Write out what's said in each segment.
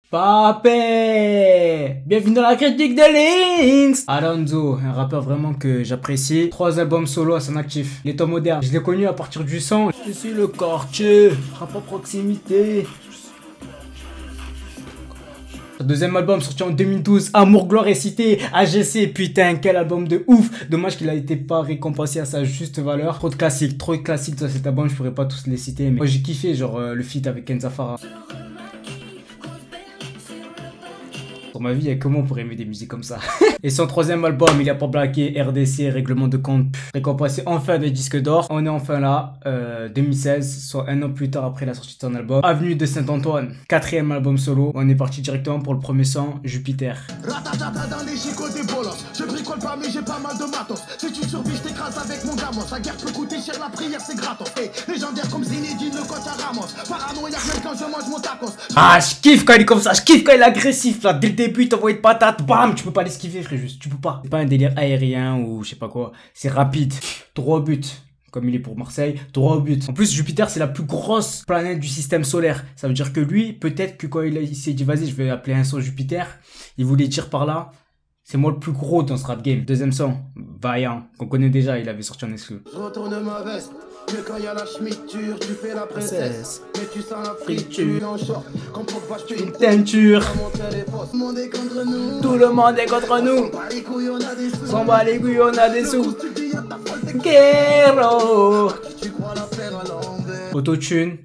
Papé! Bienvenue dans la critique de Lynx! Alonso, un rappeur vraiment que j'apprécie. 3 albums solo à son actif. Les temps modernes. Je l'ai connu à partir du son. Je suis le quartier, rap à proximité. Deuxième album sorti en 2012, Amour, Gloire et Cité, AGC, putain quel album de ouf. Dommage qu'il a été pas récompensé à sa juste valeur. Trop de classiques dans cet album, je pourrais pas tous les citer. Mais moi j'ai kiffé genre le feat avec Kenza Farah. Pour ma vie, il y a comment on pourrait aimer des musiques comme ça. Et son troisième album, il a pas blagué, RDC, Règlement de compte, récompensé enfin des disques d'or. On est enfin là, 2016, soit un an plus tard après la sortie de son album. Avenue de Saint-Antoine, quatrième album solo. On est parti directement pour le premier son, Jupiter. Dans les gigots des bolos. Je bricole pas mais j'ai pas mal de matos. Si tu survis, je t'écrase avec mon gamos. La guerre peut coûter cher, la prière c'est gratos. Hey, légendaire comme Zinedine, le coach à Ramos. Paranoïaque même quand je mange mon tacos. Ah, je kiffe quand il est comme ça, je kiffe quand il est agressif là. Dès le début, il t'envoie une patate, bam, tu peux pas l'esquiver frère, juste, tu peux pas. C'est pas un délire aérien ou je sais pas quoi, c'est rapide. Droit au but. Comme il est pour Marseille, droit au but. En plus, Jupiter, c'est la plus grosse planète du système solaire. Ça veut dire que lui, peut-être que quand il s'est dit, vas-y, je vais appeler un son Jupiter, il voulait dire par là, c'est moi le plus gros dans ce rap game. Deuxième son, Vaillant, qu'on connaît déjà, il avait sorti en exclu. Je retourne ma veste. Mais quand y a la schmitture, tu fais la princesse. Mais tu sens la friture en short. Comme pour pas je Une teinture. Tout le monde est contre nous. Tout le monde est contre nous. On bat les couilles, on a des sous. S'en bat les couilles, on a des sous. Tu dis y'a ta folle de Guerrero. tu crois la faire à l'envers.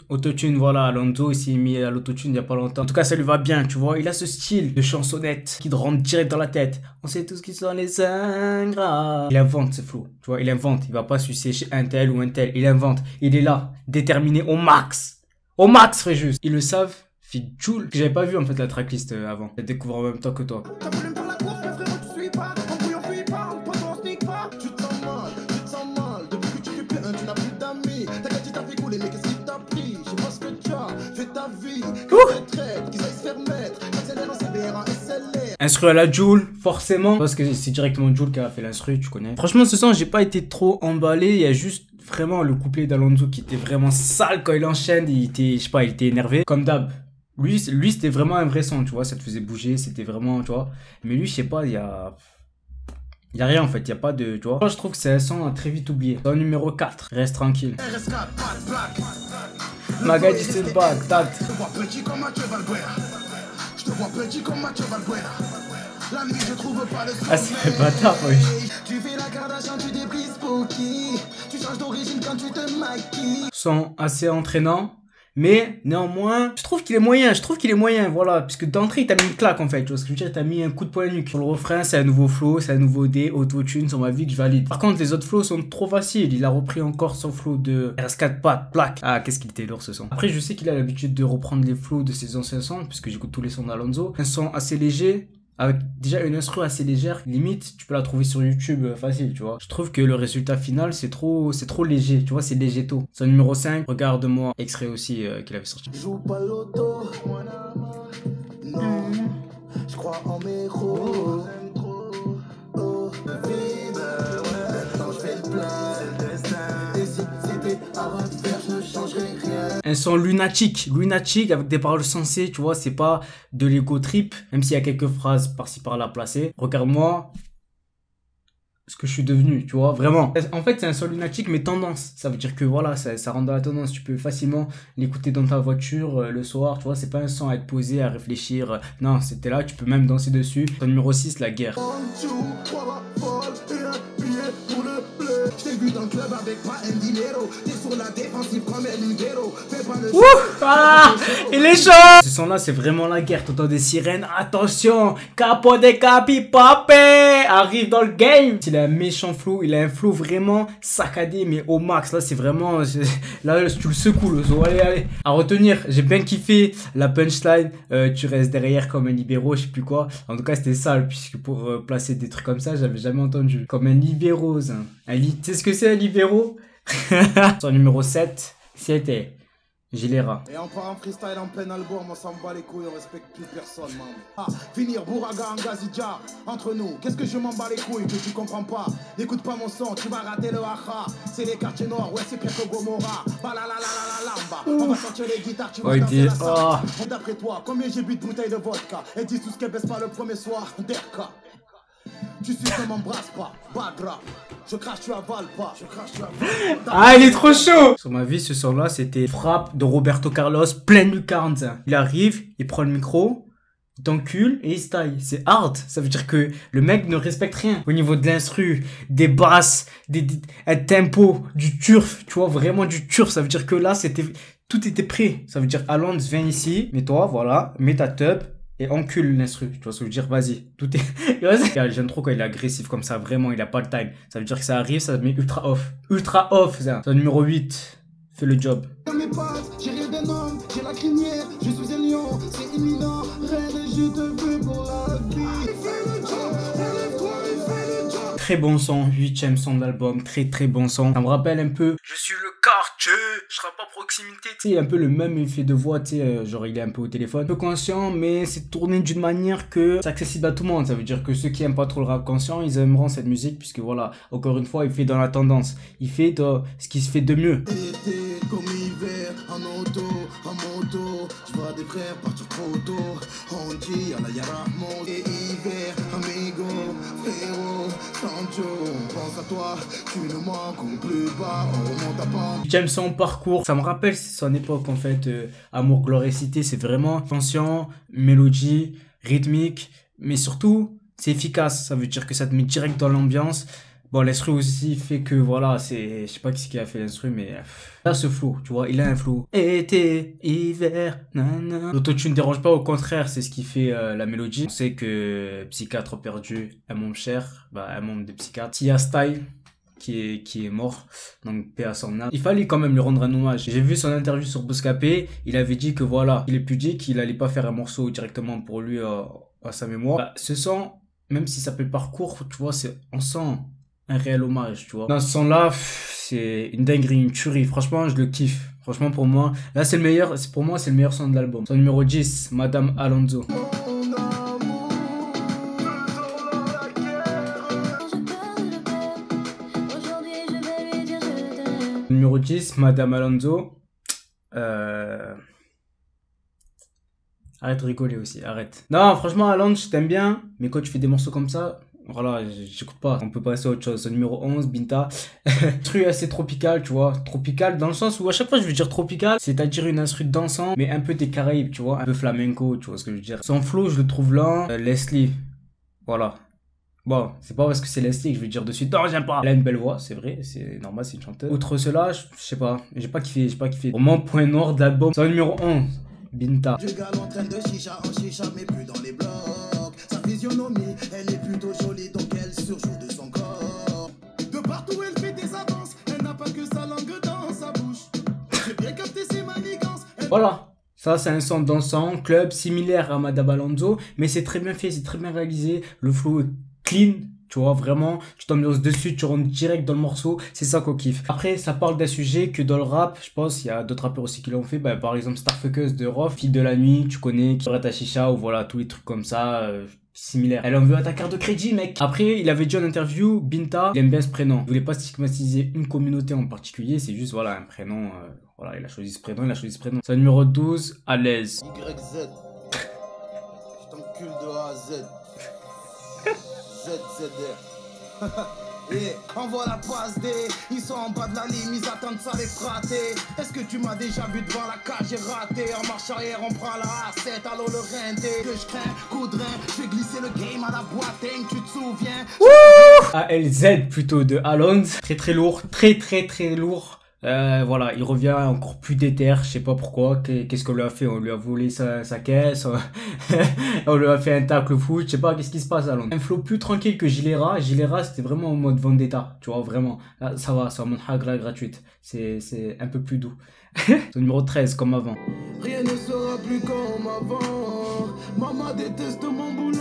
Autotune, voilà, Alonso, il s'est mis à l'autotune il y a pas longtemps. En tout cas, ça lui va bien, tu vois. Il a ce style de chansonnette qui te rentre direct dans la tête. On sait tous qui sont les ingrats. Il invente ce flow, tu vois, il invente. Il va pas sucer chez un tel ou un tel. Il invente. Il est là, déterminé au max. Au max, frère, juste. Ils le savent. Fit Joule, que j'avais pas vu en fait la tracklist avant. Je la découvre en même temps que toi. T'as voulu me faire la course, mais frérot, tu suis pas. En bouillon, fuis pas. En poisson, on sneak pas. Tu te sens mal. Depuis que tu fais plus un, tu n'as plus d'amis. T'inquiète, tu t'as fait couler, mais qu'est-ce qui t'a pris? Je sais pas ce que tu as fait ta vie. Que traite, qu'ils aillent se faire mettre. Accélère en CBR, en SLR. Instru à la Joule, forcément. Parce que c'est directement Joule qui a fait l'instru, tu connais. Franchement, ce son, j'ai pas été trop emballé. Il y a juste vraiment le couplet d'Alonso qui était vraiment sale quand il enchaîne. Il était, je sais pas, il était énervé. Comme d'hab. Lui c'était vraiment un vrai son, tu vois. Ça te faisait bouger, c'était vraiment, tu vois. Mais lui, je sais pas, il y a rien en fait, il y a pas de, tu vois. Moi, je trouve que c'est un son à très vite oublié. Son numéro 4, reste tranquille. RS4, pas de blague. Magadie, c'est le bas, date. Je te vois petit comme Mathieu Valbuena. Je te vois petit comme Mathieu Valbuena. La nuit, je trouve pas le sommeil. Ah, c'est un bâtard, oui. Tu fais la Kardashian, tu débrises pour qui? Tu changes d'origine quand tu te maquilles. Son assez entraînant. Mais néanmoins, je trouve qu'il est moyen, voilà, puisque d'entrée, t'as mis une claque en fait, tu vois ce que je veux dire, t'as mis un coup de poing à la nuque. Sur le refrain, c'est un nouveau flow, c'est un nouveau D, autotune, sur ma vie que je valide. Par contre, les autres flows sont trop faciles, il a repris encore son flow de RS4 Pat, Black. Ah, qu'est-ce qu'il était lourd ce son. Après, je sais qu'il a l'habitude de reprendre les flows de ses anciens sons, puisque j'écoute tous les sons d'Alonso. Un son assez léger, avec déjà une instru assez légère, limite, tu peux la trouver sur YouTube facile, tu vois. Je trouve que le résultat final, c'est trop léger, tu vois, c'est léger tôt. Son numéro 5, Regarde-moi, extrait aussi qu'il avait sorti. Joue pas l'auto. Non, je crois en mes rôles. Oh, maintenant je fais le plein. Et si c'était à refaire, je ne changerais rien. Un son lunatique avec des paroles sensées, tu vois, c'est pas de l'ego trip, même s'il y a quelques phrases par-ci par-là placées. Regarde-moi ce que je suis devenu, tu vois, vraiment. En fait, c'est un son lunatique, mais tendance. Ça veut dire que voilà, ça rentre dans la tendance. Tu peux facilement l'écouter dans ta voiture le soir, tu vois, c'est pas un son à être posé, à réfléchir. Non, c'était là, tu peux même danser dessus. Son numéro 6, La Guerre. Je t'ai vu dans le club avec pas un dinero. T'es sur la défensive comme un libéro. Fais pas le Ah, il est chaud. Ce son là c'est vraiment la guerre. T'entends des sirènes, attention, Capo de Capi Papé arrive dans le game. Il a un méchant flow, il a un flow vraiment saccadé mais au max. Là c'est vraiment, là tu le secoues le son. Allez. À retenir, j'ai bien kiffé la punchline, tu restes derrière comme un libéro, je sais plus quoi. En tout cas c'était sale puisque pour placer des trucs comme ça j'avais jamais entendu. Comme un libéro, tu sais ce que c'est un libéro? Son numéro 7, c'était Gilera. Et on part en freestyle en plein album, on s'en bat les couilles, on respecte plus personne, man. Ah, finir Bouraga en Gazidja, entre nous, qu'est-ce que je m'en bats les couilles que tu comprends pas? N'écoute pas mon son, tu vas rater le haha. C'est les quartiers noirs, ouais, c'est pire que Gomorrah. Lamba, on va sortir les guitares, tu vas danser la samba. D'après toi, combien j'ai bu de bouteilles de vodka? Et dis tout ce qu'elle baisse pas le premier soir, Derka. Tu sais que m'embrasse pas, Bagra. Je crache, tu avales pas. Je crache, tu avales pas. Ah, il est trop chaud! Sur ma vie, ce son-là, c'était Frappe de Roberto Carlos, plein lucarne. Il arrive, il prend le micro, il t'encule et il se taille. C'est hard. Ça veut dire que le mec ne respecte rien. Au niveau de l'instru, des basses, un tempo, du turf, tu vois, vraiment du turf. Ça veut dire que là, tout était prêt. Ça veut dire, Alonz, viens ici, mets-toi, voilà, mets ta tub. Et encule l'instru, tu vois ce que je veux dire, vas-y, tout est... J'aime trop quand il est agressif comme ça, vraiment, il a pas le time. Ça veut dire que ça arrive, ça met ultra off, ça. C'est numéro 8, fais le job. Dans mes pattes, j'ai rien d'un homme, j'ai la crinière, je suis un lion, c'est imminent, reine, je te veux pour la vie. Fais le job, relève-toi et fais le job. Très bon son, 8ème son de l'album, très bon son. Ça me rappelle un peu, je suis le quartier, je serai pas proximité. Tu sais, un peu le même effet de voix, tu sais, genre il est un peu au téléphone. Un peu conscient, mais c'est tourné d'une manière que c'est accessible à tout le monde. Ça veut dire que ceux qui aiment pas trop le rap conscient, ils aimeront cette musique, puisque voilà, encore une fois, il fait dans la tendance. Il fait dans ce qui se fait de mieux. Été comme hiver, en auto, en moto, je vois des frères partir trop tôt. On dit à la Yara, mon et hiver, amigo, frérot, Sancho, on pense à toi, tu nous manques au plus bas, on remonte à pente. J'aime son parcours, ça me rappelle son époque en fait, Amour, Gloire et Cité, c'est vraiment conscient, mélodie, rythmique, mais surtout c'est efficace, ça veut dire que ça te met direct dans l'ambiance. Bon, l'instru aussi fait que voilà, je sais pas qui a fait l'instru, mais là ce flow, tu vois, il a un flow. Été, hiver, nanana. L'autotune ne dérange pas, au contraire, c'est ce qui fait la mélodie. On sait que Psychiatre perdu, un membre cher, un membre des psychiatres. Tia Style, qui est mort, donc paix à son âme. Il fallait quand même lui rendre un hommage. J'ai vu son interview sur Bouscapé, il avait dit que voilà, il est pudique, qu'il allait pas faire un morceau directement pour lui à sa mémoire. Ce son, même si ça s'appelle Parcours, tu vois, on sent un réel hommage, tu vois. Dans ce son-là, c'est une dinguerie, une tuerie. Franchement, je le kiffe. Franchement, pour moi, là, pour moi, c'est le meilleur son de l'album. Son numéro 10, Madame Alonso. Numéro 10, Madame Alonso. Arrête de rigoler aussi, arrête. Non, franchement, Alonso, je t'aime bien, mais quand tu fais des morceaux comme ça, voilà, j'écoute pas. On peut passer à autre chose. Numéro 11, Binta. Truc assez tropical, tu vois. Tropical dans le sens où à chaque fois je veux dire tropical, c'est-à-dire une instru dansant, mais un peu des Caraïbes, tu vois. Un peu flamenco, tu vois ce que je veux dire. Son flow, je le trouve lent. Leslie. Voilà. Bon, c'est pas parce que c'est Leslie que je veux dire de suite. Non, j'aime pas. Elle a une belle voix, c'est vrai. C'est normal, c'est une chanteuse. Outre cela, je sais pas. J'ai pas kiffé. Vraiment, point noir de l'album. C'est numéro 11, Binta. Du gars en train de chicha en chicha, mais plus dans les blocs. Sa physionomie, elle est plutôt jolie, donc elle surjoue de son corps. De partout, elle fait des avances. Elle n'a pas que sa langue dans sa bouche. J'ai bien capté ses manigances. Voilà. Ça, c'est un son dansant, club, similaire à Madame Alonso, mais c'est très bien fait, c'est très bien réalisé. Le flow est clean, tu vois, vraiment, tu t'ambiances dessus, tu rentres direct dans le morceau, c'est ça qu'on kiffe. Après, ça parle d'un sujet que dans le rap, je pense, il y a d'autres rappeurs aussi qui l'ont fait, par exemple Starfuckers de Rof, Fille de la nuit, tu connais, qui aurait ta chicha, ou voilà, tous les trucs comme ça, similaires. Elle en veut à ta carte de crédit, mec. Après, il avait dit en interview, Binta, il aime bien ce prénom. Il voulait pas stigmatiser une communauté en particulier, c'est juste, voilà, un prénom, voilà, il a choisi ce prénom, C'est le numéro 12, à l'aise. YZ. Je t'encule de A à Z. ZZR. Et envoie la passe D. Ils sont en bas de la ligne, ils attendent ça les frater. Est-ce que tu m'as déjà vu devant la cage, j'ai raté. En marche arrière, on prend la A7, allô le rinté. Que je crains, coup de rein, je vais glisser le game à la boîte, tu te souviens. ALZ plutôt de Alonz. Très lourd, très lourd. Voilà, il revient encore plus déter, je sais pas pourquoi. Qu'est-ce qu'on lui a fait? On lui a volé sa caisse, on lui a fait un tacle foot, je sais pas qu'est-ce qui se passe à Londres. Un flow plus tranquille que Gilera. Gilera, c'était vraiment en mode vendetta, tu vois, vraiment. Là, ça va, c'est en mode hagra gratuite. C'est un peu plus doux. C'est numéro 13, comme avant. Rien ne sera plus comme avant. Maman déteste mon boulot.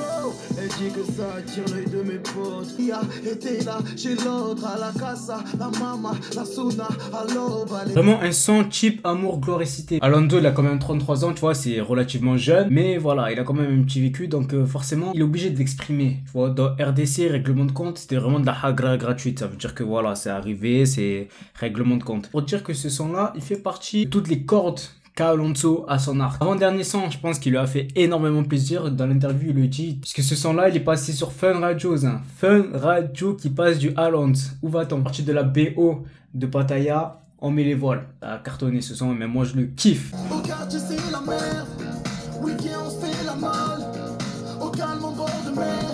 Elle J'ai que ça attire l'œil de mes potes. Ia était là, chez l'autre, à la casa, la mama, la sauna, à l'aube. Vraiment un son cheap amour gloricité. Alonso il a quand même 33 ans, tu vois, c'est relativement jeune, mais voilà, il a quand même un petit vécu, donc forcément il est obligé de l'exprimer. Tu vois, dans RDC, règlement de compte, c'était vraiment de la hagra gratuite. Ça veut dire que voilà, c'est arrivé, c'est règlement de compte. Pour dire que ce son là, il fait partie de toutes les cordes qu'a Alonso à son arc. Avant-dernier son, je pense qu'il lui a fait énormément plaisir. Dans l'interview, il le dit. Parce que ce son-là, il est passé sur Fun Radio. Hein. Fun Radio qui passe du Alonso. Où va-t-on? Partie de la BO de Pattaya, on met les voiles. Ça a cartonné ce son, mais moi je le kiffe. Au quartier, c'est la mer. Oui, viens, on se fait la malle. Au calme, en bord de mer.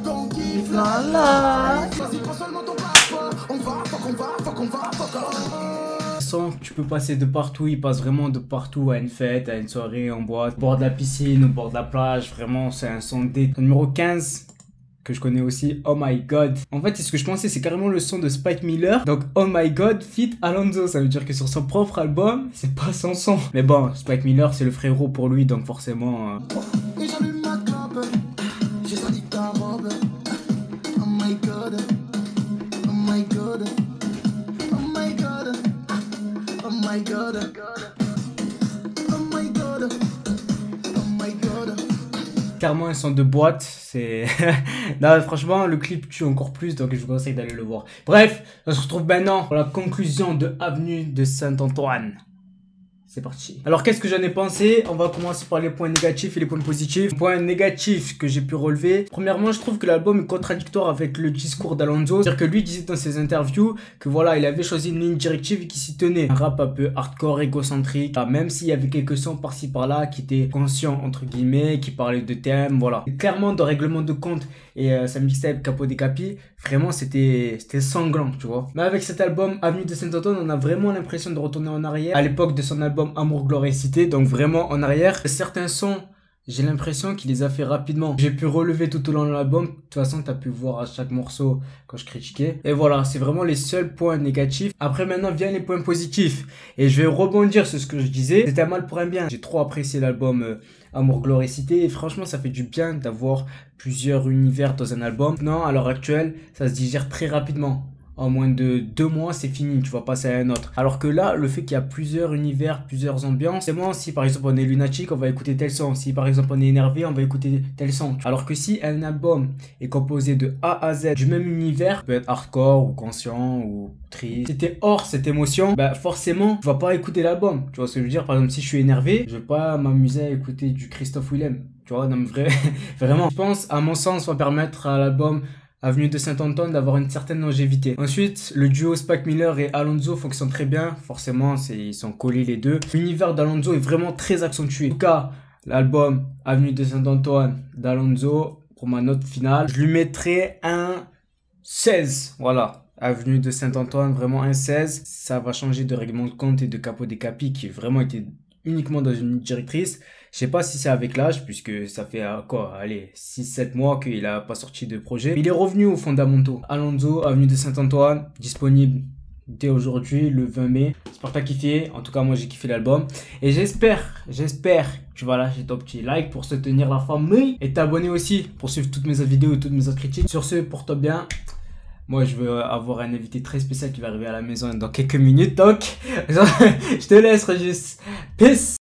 Qu'on kiffe la la. Vas-y, prends seulement ton passeport. On va, fuck on. Son, tu peux passer de partout, il passe vraiment de partout, à une fête, à une soirée, en boîte, au bord de la piscine, au bord de la plage, vraiment c'est un son D. Numéro 15, que je connais aussi, Oh My God. En fait, c'est ce que je pensais, c'est carrément le son de Spike Miller, donc Oh My God feat Alonso, ça veut dire que sur son propre album, c'est pas son son. Mais bon, Spike Miller c'est le frérot pour lui, donc forcément... Et j'allume ma clope, j'ai sali ta robe. Oh my God, oh my God, oh my God. Oh my God, oh my God, oh my God. Clairement un son de boîte, c'est... Non, franchement, le clip tue encore plus, donc je vous conseille d'aller le voir. Bref, on se retrouve maintenant pour la conclusion de Avenue de Saint-Antoine. C'est parti. Alors, qu'est-ce que j'en ai pensé? On va commencer par les points négatifs et les points positifs. Point négatif que j'ai pu relever. Premièrement, je trouve que l'album est contradictoire avec le discours d'Alonso. C'est-à-dire que lui disait dans ses interviews que voilà, il avait choisi une ligne directive et qu'il s'y tenait. Un rap un peu hardcore, égocentrique. Même s'il y avait quelques sons par-ci par-là qui étaient conscients, entre guillemets, qui parlaient de thèmes, voilà. Et clairement, dans Règlement de compte et sa mixtape Capo des Capis, vraiment, c'était sanglant, tu vois. Mais avec cet album, Avenue de Saint-Antoine, on a vraiment l'impression de retourner en arrière. À l'époque de son album Amour, Gloire et Cité, donc vraiment en arrière. Certains sons, j'ai l'impression qu'il les a fait rapidement. J'ai pu relever tout au long de l'album. De toute façon, t'as pu voir à chaque morceau quand je critiquais. Et voilà, c'est vraiment les seuls points négatifs. Après, maintenant, viennent les points positifs. Et je vais rebondir sur ce que je disais. C'était un mal pour un bien. J'ai trop apprécié l'album Amour, Gloire et Cité. Et franchement, ça fait du bien d'avoir plusieurs univers dans un album. Non, à l'heure actuelle, ça se digère très rapidement. En moins de 2 mois, c'est fini, tu vas passer à un autre. Alors que là, le fait qu'il y a plusieurs univers, plusieurs ambiances, c'est moi, si par exemple on est lunatique, on va écouter tel son. Si par exemple on est énervé, on va écouter tel son. Alors que si un album est composé de A à Z du même univers, peut être hardcore ou conscient ou triste, si t'es hors cette émotion, bah forcément, tu vas pas écouter l'album. Tu vois ce que je veux dire? Par exemple, si je suis énervé, je vais pas m'amuser à écouter du Christophe Willem. Tu vois, non mais vraiment. Je pense, à mon sens, ça va permettre à l'album Avenue de Saint-Antoine d'avoir une certaine longévité. Ensuite, le duo Spike Miller et Alonso fonctionne très bien. Forcément, ils sont collés les deux. L'univers d'Alonso est vraiment très accentué. En tout cas, l'album Avenue de Saint-Antoine d'Alonso, pour ma note finale, je lui mettrai un 16. Voilà. Avenue de Saint-Antoine, vraiment un 16. Ça va changer de Règlement de compte et de Capo des Capis qui vraiment été uniquement dans une directrice. Je sais pas si c'est avec l'âge, puisque ça fait quoi, allez, 6-7 mois qu'il a pas sorti de projet. Mais il est revenu aux fondamentaux. Alonso, Avenue de Saint-Antoine, disponible dès aujourd'hui, le 20 mai. J'espère que t'as kiffé. En tout cas, moi j'ai kiffé l'album. Et j'espère que tu vas lâcher ton petit like pour soutenir la famille. Et t'abonner aussi pour suivre toutes mes autres vidéos et toutes mes autres critiques. Sur ce, porte-toi bien. Moi, je veux avoir un invité très spécial qui va arriver à la maison dans quelques minutes. Donc, je te laisse, Régis. Peace.